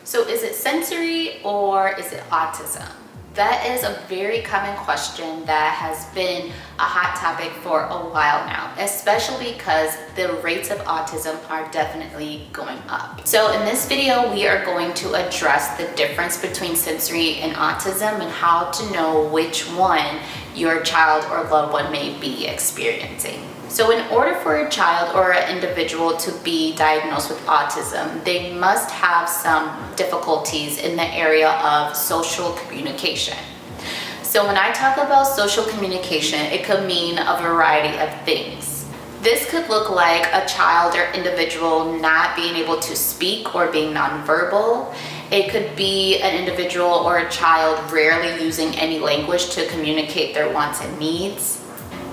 So is it sensory or is it autism? That is a very common question that has been a hot topic for a while now, especially because the rates of autism are definitely going up. So in this video, we are going to address the difference between sensory and autism and how to know which one your child or loved one may be experiencing. So in order for a child or an individual to be diagnosed with autism, they must have some difficulties in the area of social communication. So when I talk about social communication, it could mean a variety of things. This could look like a child or individual not being able to speak or being nonverbal. It could be an individual or a child rarely using any language to communicate their wants and needs.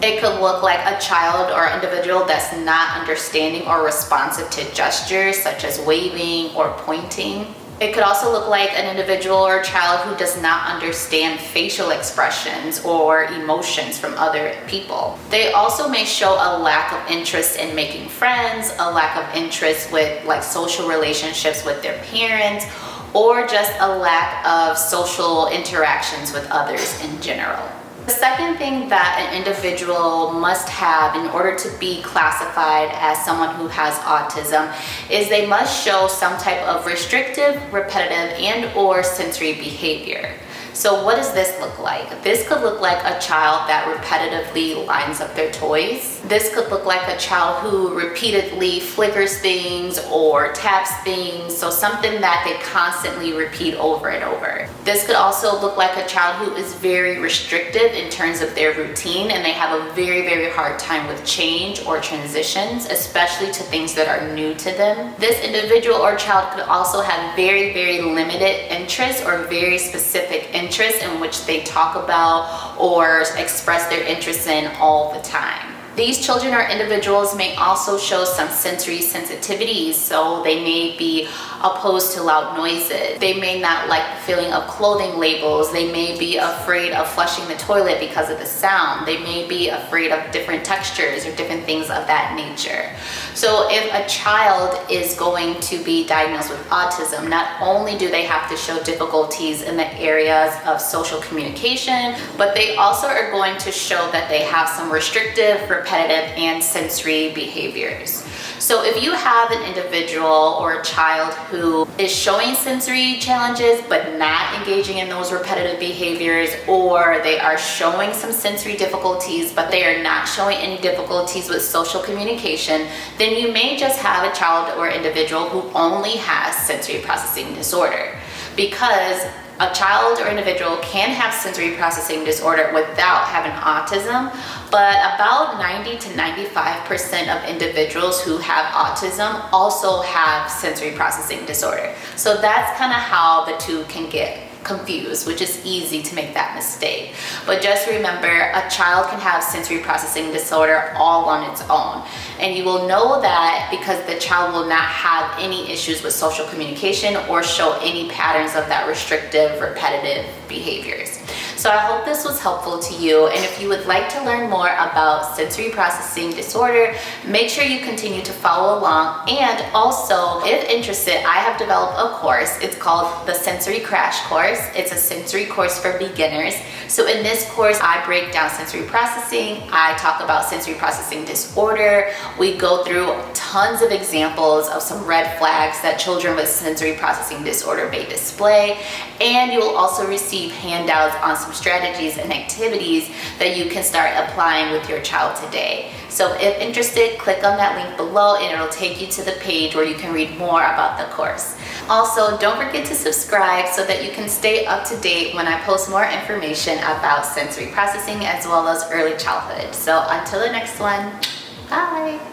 It could look like a child or individual that's not understanding or responsive to gestures such as waving or pointing. It could also look like an individual or a child who does not understand facial expressions or emotions from other people. They also may show a lack of interest in making friends, a lack of interest with social relationships with their parents, or just a lack of social interactions with others in general. The second thing that an individual must have in order to be classified as someone who has autism is they must show some type of restrictive, repetitive, and/or sensory behavior. So what does this look like? This could look like a child that repetitively lines up their toys. This could look like a child who repeatedly flickers things or taps things, so something that they constantly repeat over and over. This could also look like a child who is very restrictive in terms of their routine, and they have a very, very hard time with change or transitions, especially to things that are new to them. This individual or child could also have very, very limited interests or very specific interests in which they talk about or express their interests in all the time. These children or individuals may also show some sensory sensitivities, so they may be opposed to loud noises. They may not like the feeling of clothing labels. They may be afraid of flushing the toilet because of the sound. They may be afraid of different textures or different things of that nature. So if a child is going to be diagnosed with autism, not only do they have to show difficulties in the areas of social communication, but they also are going to show that they have some restrictive, repetitive, and sensory behaviors. So if you have an individual or a child who is showing sensory challenges but not engaging in those repetitive behaviors, or they are showing some sensory difficulties but they are not showing any difficulties with social communication, then you may just have a child or individual who only has sensory processing disorder. Because a child or individual can have sensory processing disorder without having autism, but about 90 to 95% of individuals who have autism also have sensory processing disorder. So that's kind of how the two can get confused, which is easy to make that mistake. But just remember, a child can have sensory processing disorder all on its own. And you will know that because the child will not have any issues with social communication or show any patterns of that restrictive, repetitive behaviors. So I hope this was helpful to you, and if you would like to learn more about sensory processing disorder, make sure you continue to follow along. And also, if interested, I have developed a course. It's called the Sensory Crash Course. It's a sensory course for beginners. So in this course, I break down sensory processing. I talk about sensory processing disorder. We go through tons of examples of some red flags that children with sensory processing disorder may display. And you will also receive handouts on some strategies and activities that you can start applying with your child today. So if interested, click on that link below and it'll take you to the page where you can read more about the course. Also, don't forget to subscribe so that you can stay up to date when I post more information about sensory processing as well as early childhood. So until the next one, bye!